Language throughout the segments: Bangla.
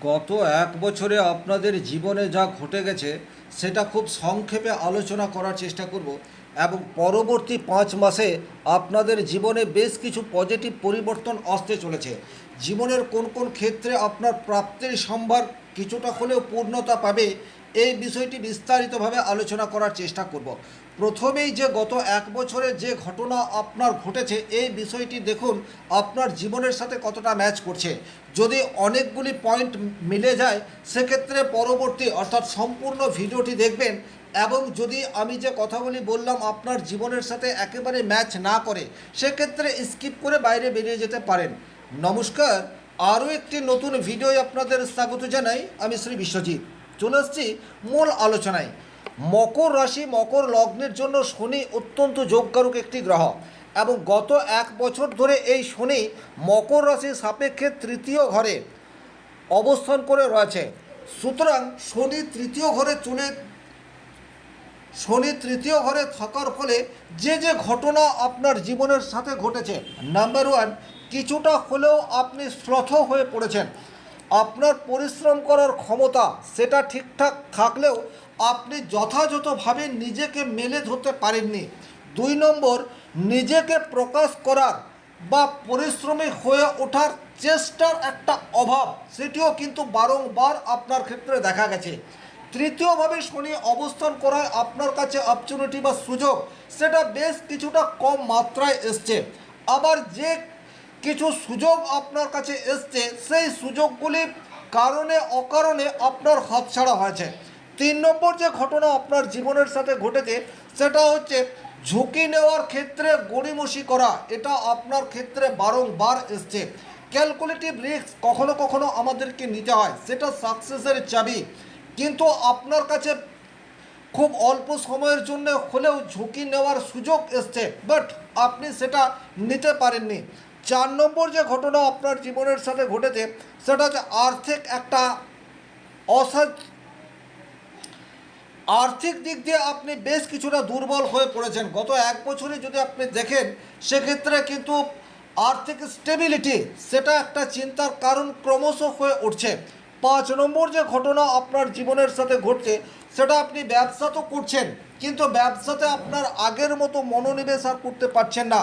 গত এক বছরে আপনাদের জীবনে যা ঘটে গেছে সেটা খুব সংক্ষেপে আলোচনা করার চেষ্টা করব এবং পরবর্তী 5 মাসে আপনাদের জীবনে বেশ কিছু পজিটিভ পরিবর্তন আসতে চলেছে। জীবনের কোন কোন ক্ষেত্রে আপনার প্রাপ্তির সম্ভার কিছুটা হলেও পূর্ণতা পাবে, এই বিষয়টি বিস্তারিতভাবে আলোচনা করার চেষ্টা করব। প্রথমেই যে গত এক বছরে যে ঘটনা আপনার ঘটেছে এই বিষয়টি দেখুন আপনার জীবনের সাথে কতটা ম্যাচ করছে। যদি অনেকগুলি পয়েন্ট মিলে যায় সেক্ষেত্রে পরবর্তী অর্থাৎ সম্পূর্ণ ভিডিওটি দেখবেন, এবং যদি আমি যে কথাগুলি বললাম আপনার জীবনের সাথে একেবারে ম্যাচ না করে সেক্ষেত্রে স্কিপ করে বাইরে বেরিয়ে যেতে পারেন। নমস্কার, আরও একটি নতুন ভিডিওয় আপনাদের স্বাগত জানাই। আমি শ্রী বিশ্বজিৎ চলে আসছি মূল আলোচনায়। মকর রাশি মকর লগ্নের জন্য শনি অত্যন্ত যোগকারক একটি গ্রহ, এবং গত এক বছর ধরে এই শনি মকর রাশির সাপেক্ষে তৃতীয় ঘরে অবস্থান করে রয়েছে। সুতরাং শনি তৃতীয় ঘরে থাকার ফলে যে যে ঘটনা আপনার জীবনের সাথে ঘটেছে, নাম্বার ওয়ান, কিছুটা হলেও আপনি শ্লথ হয়ে পড়েছেন। আপনার পরিশ্রম করার ক্ষমতা সেটা ঠিকঠাক থাকলেও আপনি যথাযথভাবে নিজেকে মেলে ধরতে পারেননি। 2 নম্বর, নিজেকে প্রকাশ করার বা পরিশ্রমী হয়ে ওঠার চেষ্টার একটা অভাব, সেটিও কিন্তু বারংবার আপনার ক্ষেত্রে দেখা গেছে। তৃতীয়ভাবে শনি অবস্থান করায় আপনার কাছে অপরচুনিটি বা সুযোগ সেটা বেশ কিছুটা কম মাত্রায় এসছে। আবার যে কিছু সুযোগ আপনার কাছে এসছে সেই সুযোগগুলির কারণে অকারণে আপনার হাতছাড়া হয়েছে। 3 নম্বর যে ঘটনা আপনার জীবনের সাথে ঘটেছে সেটা হচ্ছে ঝুঁকি নেওয়ার ক্ষেত্রে গড়িমসি করা, এটা আপনার ক্ষেত্রে বারংবার এসছে। ক্যালকুলেটিভ রিস্ক কখনো কখনো আমাদেরকে নিতে হয়, সেটা সাকসেসের চাবি, কিন্তু আপনার কাছে খুব অল্প সময়ের জন্য হলেও ঝুঁকি নেওয়ার সুযোগ এসছে, বাট আপনি সেটা নিতে পারেননি। 4 নম্বর যে ঘটনা আপনার জীবনের সাথে ঘটেছে সেটা হচ্ছে আর্থিক দিক দিয়ে আপনি বেশ কিছুটা দুর্বল হয়ে পড়েছেন। গত এক বছরে যদি আপনি দেখেন সেক্ষেত্রে কিন্তু আর্থিক স্টেবিলিটি সেটা একটা চিন্তার কারণ ক্রমশ হয়ে উঠছে। 5 নম্বর যে ঘটনা আপনার জীবনের সাথে ঘটছে সেটা আপনি ব্যবসা তো করছেন, কিন্তু ব্যবসাতে আপনার আগের মতো মনোনিবেশ আর করতে পারছেন না।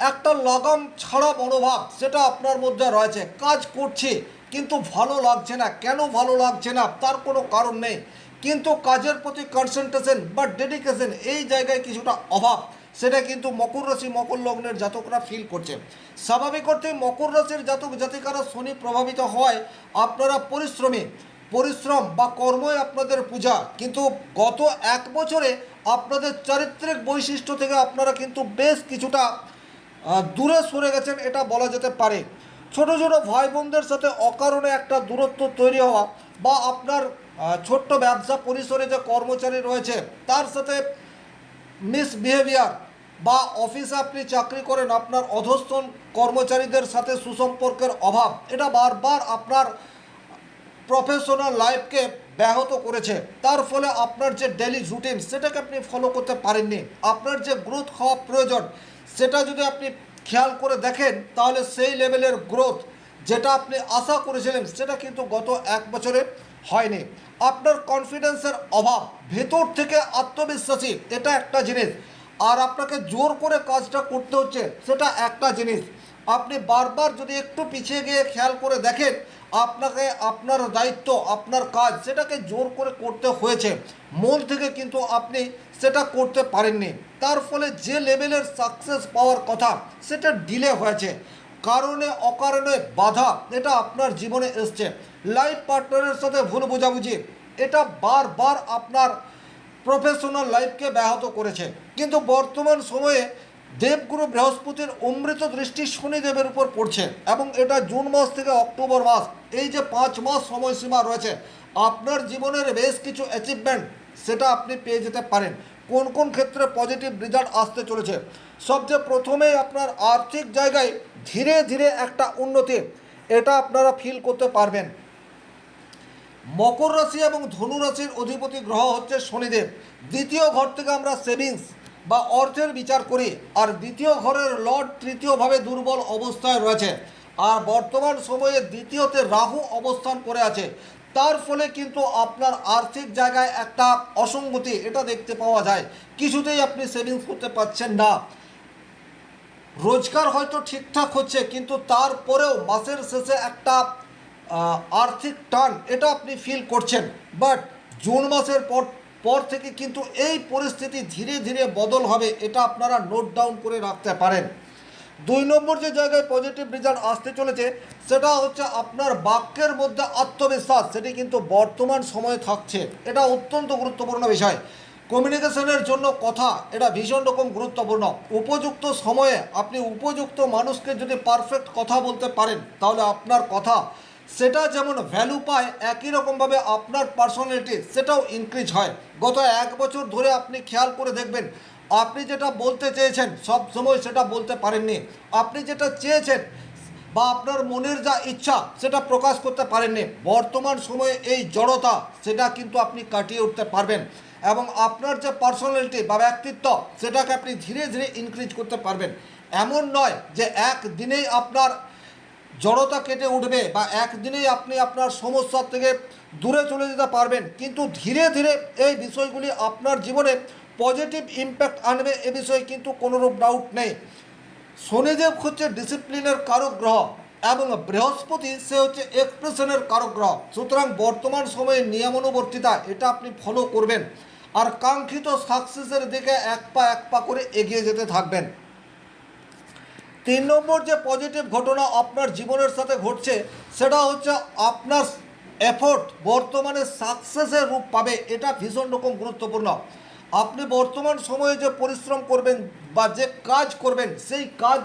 একটা লাগাম ছাড়া মনোভাব সেটা আপনার মধ্যে রয়েছে। কাজ করছি কিন্তু ভালো লাগছে না, কেন ভালো লাগছে না তার কোনো কারণ নেই, কিন্তু কাজের প্রতি কনসেন্ট্রেশন বা ডেডিকেশন এই জায়গায় কিছুটা অভাব, সেটা কিন্তু মকর রাশি মকর লগ্নের জাতকরা ফিল করছে। স্বাভাবিক অর্থে মকর রাশির জাতক জাতিকারা শনি প্রভাবিত হয়, আপনারা পরিশ্রম বা কর্মই আপনাদের পূজা, কিন্তু গত এক বছরে আপনাদের চারিত্রিক বৈশিষ্ট্য থেকে আপনারা কিন্তু বেশ কিছুটা দূরে সরে গেছেন, এটা বলা যেতে পারে। ছোট ছোট ভাই বোনদের সাথে অকারণে একটা দূরত্ব তৈরি হওয়া, বা আপনার ছোট্ট ব্যবসা পরিসরে যে কর্মচারী রয়েছে তার সাথে মিসবিহেভিয়ার, বা অফিসে আপনি চাকরি করেন আপনার অধস্তন কর্মচারীদের সাথে সুসম্পর্কের অভাব, এটা বারবার আপনার প্রফেশনাল লাইফকে ব্যাহত করেছে। তার ফলে আপনার যে ডেলি রুটিন সেটাকে আপনি ফলো করতে পারেননি। আপনার যে গ্রোথ হওয়া প্রয়োজন সেটা যদি আপনি খেয়াল করে দেখেন তাহলে সেই লেভেলের গ্রোথ যেটা আপনি আশা করেছিলেন সেটা কিন্তু গত এক বছরে হয়নি। আপনার কনফিডেন্সের অভাব, ভেতর থেকে আত্মবিশ্বাসী এটা একটা জিনিস, আর আপনাকে জোর করে কাজটা করতে হচ্ছে সেটা একটা জিনিস। আপনি বারবার যদি একটু পিছিয়ে গিয়ে খেয়াল করে দেখেন আপনাকে আপনার দায়িত্ব আপনার কাজ সেটাকে জোর করে করতে হয়েছে, মন থেকে কিন্তু আপনি সেটা করতে পারেননি। তার ফলে যে লেভেলের সাকসেস পাওয়ার কথা সেটা ডিলে হয়েছে, কারণে অকারণে বাধা এটা আপনার জীবনে এসছে। লাইফ পার্টনারের সাথে ভুল বোঝাবুঝি এটা বারবার আপনার প্রফেশনাল লাইফকে ব্যাহত করেছে। কিন্তু বর্তমান সময়ে দেবগুরু বৃহস্পতির অমৃত দৃষ্টি শনিদেবের উপর পড়ছে, এবং এটা জুন মাস থেকে অক্টোবর মাস, এই যে 5 মাস সময়সীমা রয়েছে আপনার জীবনের বেশ কিছু অ্যাচিভমেন্ট সেটা আপনি পেয়ে যেতে পারেন। কোন কোন ক্ষেত্রে পজিটিভ রেজাল্ট আসতে চলেছে, সবচেয়ে প্রথমেই আপনার আর্থিক জায়গায় ধীরে ধীরে একটা উন্নতি এটা আপনারা ফিল করতে পারবেন। মকর রাশি এবং ধনু রাশির অধিপতি গ্রহ হচ্ছে শনিদেব। দ্বিতীয় ঘর থেকে আমরা সেভিংস বা অর্থের বিচার করি, আর দ্বিতীয় ঘরের লর্ড তৃতীয়ভাবে দুর্বল অবস্থায় রয়েছে। আর বর্তমান সময়ে দ্বিতীয়তে রাহু অবস্থান করে আছে, তার ফলে কিন্তু আপনার আর্থিক জায়গায় একটা অসঙ্গতি এটা দেখতে পাওয়া যায়। কিছুতেই আপনি সেভিংস করতে পারছেন না, রোজগার হয়তো ঠিকঠাক হচ্ছে কিন্তু তারপরেও মাসের শেষে একটা আর্থিক টান এটা আপনি ফিল করছেন। বাট জুন মাসের পর থেকে কিন্তু এই পরিস্থিতি ধীরে ধীরে বদল হবে, এটা আপনারা নোট ডাউন করে রাখতে পারেন। 2 নম্বর যে জায়গায় পজিটিভ রেজাল্ট আসতে চলেছে সেটা হচ্ছে আপনার বাক্যের মধ্যে আত্মবিশ্বাস, সেটি কিন্তু বর্তমান সময়ে থাকছে। এটা অত্যন্ত গুরুত্বপূর্ণ বিষয়। কমিউনিকেশনের জন্য কথা এটা ভীষণ রকম গুরুত্বপূর্ণ। উপযুক্ত সময়ে আপনি উপযুক্ত মানুষকে যদি পারফেক্ট কথা বলতে পারেন তাহলে আপনার কথা সেটা যেমন ভ্যালু পায়, একই রকমভাবে আপনার পার্সোনালিটি সেটাও ইনক্রিজ হয়। গত 1 বছর ধরে আপনি খেয়াল করে দেখবেন আপনি যেটা বলতে চেয়েছেন সব সময় সেটা বলতে পারেননি, আপনি যেটা চেয়েছেন বা আপনার মনের যা ইচ্ছা সেটা প্রকাশ করতে পারেননি। বর্তমান সময়ে এই জড়তা সেটা কিন্তু আপনি কাটিয়ে উঠতে পারবেন এবং আপনার যে পার্সোনালিটি বা ব্যক্তিত্ব সেটাকে আপনি ধীরে ধীরে ইনক্রিজ করতে পারবেন। এমন নয় যে একদিনেই আপনার জড়তা কেটে উঠবে বা একদিনেই আপনি আপনার সমস্যার থেকে দূরে চলে যেতে পারবেন, কিন্তু ধীরে ধীরে এই বিষয়গুলি আপনার জীবনে পজিটিভ ইম্প্যাক্ট আনবে, এ বিষয়ে কিন্তু কোনোরূপ ডাউট নেই। শনিদেব হচ্ছে ডিসিপ্লিনের কারক গ্রহ এবং বৃহস্পতি সে হচ্ছে এক্সপ্রেশনের কারক গ্রহ। সুতরাং বর্তমান সময়ে নিয়মানুবর্তিতা এটা আপনি ফলো করবেন আর কাঙ্ক্ষিত সাকসেসের দিকে এক পা করে এগিয়ে যেতে থাকবেন। 3 নম্বর যে পজিটিভ ঘটনা আপনার জীবনের সাথে ঘটছে সেটা হচ্ছে আপনার এফোর্ট বর্তমানে সাকসেসের রূপ পাবে, এটা ভীষণ রকম গুরুত্বপূর্ণ। আপনি বর্তমান সময়ে যে পরিশ্রম করবেন বা যে কাজ করবেন সেই কাজ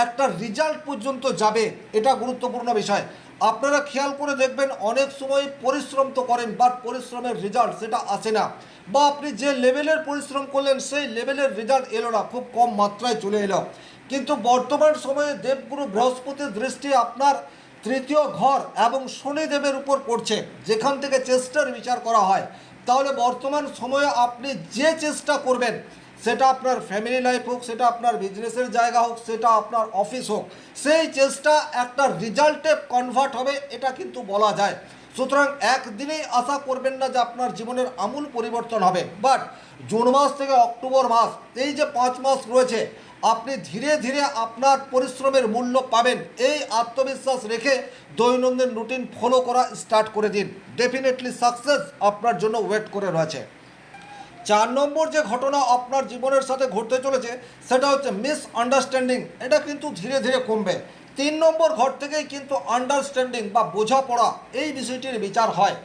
একটা রেজাল্ট পর্যন্ত যাবে, এটা গুরুত্বপূর্ণ বিষয়। আপনারা খেয়াল করে দেখবেন অনেক সময় পরিশ্রম তো করেন বাট পরিশ্রমের রেজাল্ট সেটা আসে না, বা আপনি যে লেভেলের পরিশ্রম করলেন সেই লেভেলের রেজাল্ট এলো না, খুব কম মাত্রায় চলে এলো। কিন্তু বর্তমান সময়ে দেবগুরু বৃহস্পতির দৃষ্টি আপনার তৃতীয় ঘর এবং শনিদেবের উপর পড়ছে, যেখান থেকে চেষ্টার বিচার করা হয়। তাহলে বর্তমান সময়ে আপনি যে চেষ্টা করবেন সেটা আপনার ফ্যামিলি লাইফ হোক, সেটা আপনার বিজনেসের জায়গা হোক, সেটা আপনার অফিস হোক, সেই চেষ্টা একটা রেজাল্টে কনভার্ট হবে, এটা কিন্তু বলা যায়। সুতরাং একদিনেই আশা করবেন না যে আপনার জীবনের আমূল পরিবর্তন হবে, বাট জুন মাস থেকে অক্টোবর মাস এই যে 5 মাস রয়েছে আপনি ধীরে ধীরে আপনার পরিশ্রমের মূল্য পাবেন। এই আত্মবিশ্বাস রেখে দৈনন্দিন রুটিন ফলো করা স্টার্ট করে দিন, ডেফিনেটলি সাকসেস আপনার জন্য ওয়েট করে রয়েছে। 4 নম্বর যে ঘটনা আপনার জীবনের সাথে ঘটতে চলেছে সেটা হচ্ছে মিসআন্ডারস্ট্যান্ডিং, এটা কিন্তু ধীরে ধীরে কমবে। 3 নম্বর ঘর থেকেই কিন্তু আন্ডারস্ট্যান্ডিং বা বোঝাপড়া এই বিষয়টির বিচার হয়।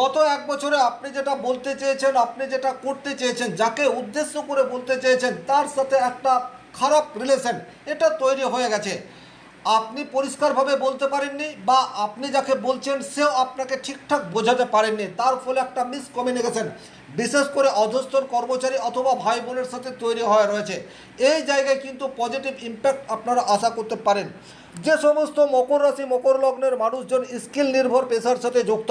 গত 1 বছরে আপনি যেটা বলতে চেয়েছেন, আপনি যেটা করতে চেয়েছেন, যাকে উদ্দেশ্য করে বলতে চেয়েছেন তার সাথে একটা খারাপ রিলেশন এটা তৈরি হয়ে গেছে। আপনি পরিষ্কারভাবে বলতে পারেননি বা আপনি যাকে বলছেন সেও আপনাকে ঠিকঠাক বোঝাতে পারেননি, তার ফলে একটা মিসকমিউনিকেশন বিশেষ করে অধস্তন কর্মচারী অথবা ভাই বোনের সাথে তৈরি হয়ে রয়েছে। এই জায়গায় কিন্তু পজিটিভ ইম্প্যাক্ট আপনারা আশা করতে পারেন। যে সমস্ত মকর রাশি মকর লগ্নের মানুষজন স্কিল নির্ভর পেশার সাথে যুক্ত,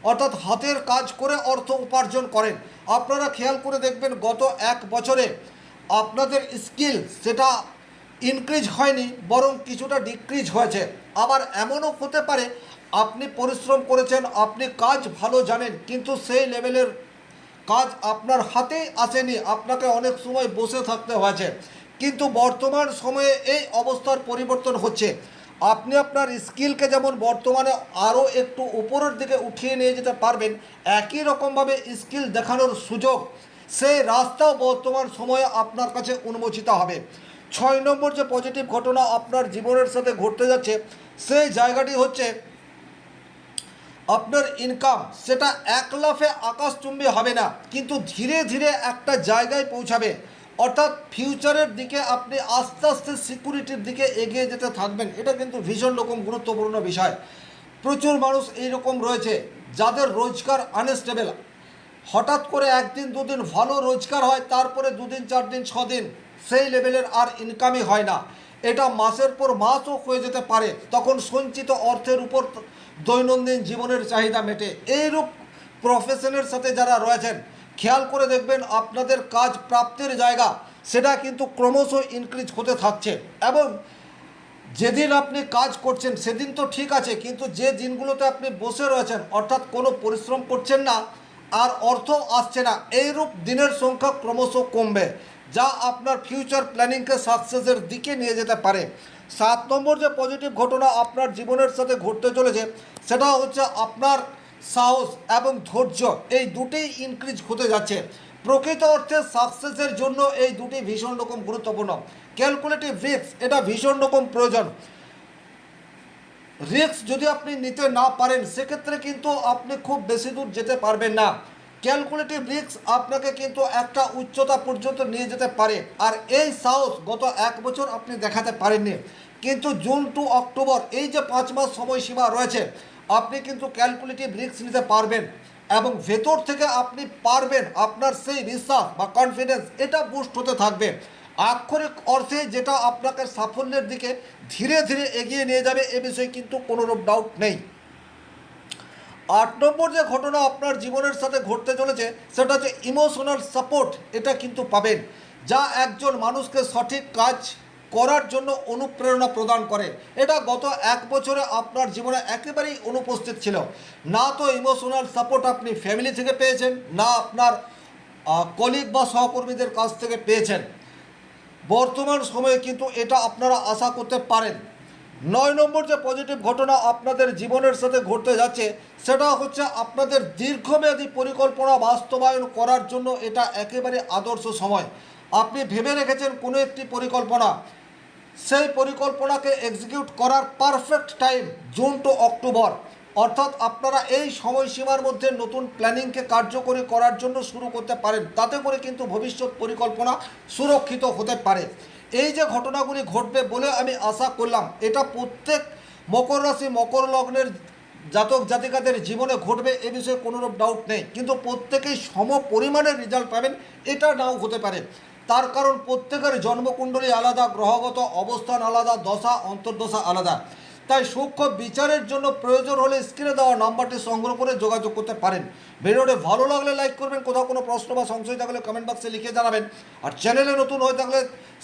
অর্থাৎ হাতের কাজ করে অর্থ উপার্জন করেন, আপনারা খেয়াল করে দেখবেন গত 1 বছরে আপনাদের স্কিল সেটা ইনক্রিজ হয়নি বরং কিছুটা ডিক্রিজ হয়েছে। আবার এমনও হতে পারে আপনি পরিশ্রম করেছেন, আপনি কাজ ভালো জানেন কিন্তু সেই লেভেলের কাজ আপনার হাতেই আসেনি, আপনাকে অনেক সময় বসে থাকতে হয়েছে। কিন্তু বর্তমান সময়ে এই অবস্থার পরিবর্তন হচ্ছে। আপনি আপনার স্কিলকে যেমন বর্তমানে আরও একটু উপরের দিকে উঠিয়ে নিয়ে যেতে পারবেন, একই রকমভাবে স্কিল দেখানোর সুযোগ সেই রাস্তাও বর্তমান সময়ে আপনার কাছে উন্মোচিত হবে। 6 নম্বর যে পজিটিভ ঘটনা আপনার জীবনের সাথে ঘটতে যাচ্ছে সেই জায়গাটি হচ্ছে আপনার ইনকাম সেটা এক লাফে আকাশচুম্বী হবে না, কিন্তু ধীরে ধীরে একটা জায়গায় পৌঁছাবে। অর্থাৎ ফিউচারের দিকে আপনি আস্তে আস্তে সিকিউরিটির দিকে এগিয়ে যেতে থাকবেন, এটা কিন্তু ভীষণ রকম গুরুত্বপূর্ণ বিষয়। প্রচুর মানুষ এইরকম রয়েছে যাদের রোজগার আনস্টেবল, হঠাৎ করে একদিন দুদিন ভালো রোজগার হয়, তারপরে 2 দিন 4 দিন 6 দিন সেই লেভেলের আর ইনকামই হয় না, এটা মাসের পর মাসও হয়ে যেতে পারে। তখন সঞ্চিত অর্থের উপর দৈনন্দিন জীবনের চাহিদা মেটে। এইরূপ প্রফেশনের সাথে যারা রয়েছেন খেয়াল করে দেখবেন আপনাদের কাজ প্রাপ্তির জায়গা সেটা কিন্তু ক্রমশ ইনক্রিজ হতে থাকছে এবং যেদিন আপনি কাজ করছেন সেদিন তো ঠিক আছে, কিন্তু যে দিনগুলোতে আপনি বসে রয়েছেন অর্থাৎ কোনো পরিশ্রম করছেন না আর অর্থ আসছে না, এইরূপ দিনের সংখ্যা ক্রমশ কমবে, যা আপনার ফিউচার প্ল্যানিংকে সাকসেসের দিকে নিয়ে যেতে পারে। 7 নম্বর যে পজিটিভ ঘটনা আপনার জীবনের সাথে ঘটতে চলেছে সেটা হচ্ছে আপনার সাহস এবং ধৈর্য, এই দুটোই ইনক্রিজ হতে যাচ্ছে। প্রকৃত অর্থে সাকসেসের জন্য এই দুটি ভীষণ রকম গুরুত্বপূর্ণ। ক্যালকুলেটিভ রিস্ক এটা ভীষণ রকম প্রয়োজন। রিস্ক যদি আপনি নিতে না পারেন সেক্ষেত্রে কিন্তু আপনি খুব বেশি দূর যেতে পারবেন না। ক্যালকুলেটিভ রিস্ক আপনাকে কিন্তু একটা উচ্চতা পর্যন্ত নিয়ে যেতে পারে, আর এই সাহস গত 1 বছর আপনি দেখাতে পারেননি, কিন্তু জুন টু অক্টোবর এই যে 5 মাস সময়সীমা রয়েছে আপনি কিন্তু ক্যালকুলেটিভ রিস্ক নিতে পারবেন এবং ভেতর থেকে আপনি পারবেন, আপনার সেই বিশ্বাস বা কনফিডেন্স এটা বুস্ট হতে থাকবে। আক্ষরিক অর্থে যেটা আপনাকে সাফল্যের দিকে ধীরে ধীরে এগিয়ে নিয়ে যাবে, এ বিষয়ে কিন্তু কোনোরূপ ডাউট নেই। 8 নম্বর যে ঘটনা আপনার জীবনের সাথে ঘটতে চলেছে সেটা হচ্ছে ইমোশনাল সাপোর্ট, এটা কিন্তু পাবেন, যা একজন মানুষকে সঠিক কাজ করার জন্য অনুপ্রেরণা প্রদান করে। এটা গত 1 বছরে আপনার জীবনে একেবারেই অনুপস্থিত ছিল। না তো ইমোশনাল সাপোর্ট আপনি ফ্যামিলি থেকে পেয়েছেন, না আপনার কলিগ বা সহকর্মীদের কাছ থেকে পেয়েছেন। বর্তমান সময়ে কিন্তু এটা আপনারা আশা করতে পারেন। 9 নম্বর যে পজিটিভ ঘটনা আপনাদের জীবনের সাথে ঘটতে যাচ্ছে সেটা হচ্ছে আপনাদের দীর্ঘমেয়াদী পরিকল্পনা বাস্তবায়ন করার জন্য এটা একেবারে আদর্শ সময়। আপনি ভেবে রেখেছেন কোনো একটি পরিকল্পনা, সেই পরিকল্পনাকে এক্সিকিউট করার perfect time June to October, অর্থাৎ আপনারা এই সময়সীমার মধ্যে নতুন প্ল্যানিংকে কার্যকরী করার জন্য শুরু করতে পারেন, তাতে করে কিন্তু ভবিষ্যৎ পরিকল্পনা সুরক্ষিত হতে পারে। এই যে ঘটনাগুলি ঘটবে বলে আমি আশা করলাম, এটা প্রত্যেক মকর রাশি মকর লগ্নের জাতক জাতিকাদের জীবনে ঘটবে, এ বিষয়ে কোনোরূপ ডাউট নেই, কিন্তু প্রত্যেকেই সম পরিমাণের রেজাল্ট পাবেন এটা নাও হতে পারে। তার কারণ প্রত্যেকের জন্মকুণ্ডলী আলাদা, গ্রহগত অবস্থান আলাদা, দশা অন্তর্দশা আলাদা। তাই সূক্ষ্ম বিচারের জন্য প্রয়োজন হলে স্ক্রিনে দেওয়া নাম্বারটি সংগ্রহ করে যোগাযোগ করতে পারেন। ভিডিওটি ভালো লাগলে লাইক করবেন, কোথাও কোনো প্রশ্ন বা সংশয় থাকলে কমেন্ট বক্সে লিখে জানাবেন, আর চ্যানেলে নতুন হয়ে থাকলে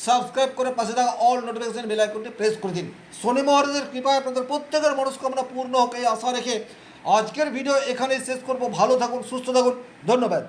সাবস্ক্রাইব করে পাশে থাকা অল নোটিফিকেশন বেল আইকনটি প্রেস করে দিন। শনি মহারাজের কৃপায় আপনাদের প্রত্যেকের মনস্কামনা পূর্ণ হোক এই আশা রেখে আজকের ভিডিও এখানেই শেষ করব। ভালো থাকুন, সুস্থ থাকুন, ধন্যবাদ।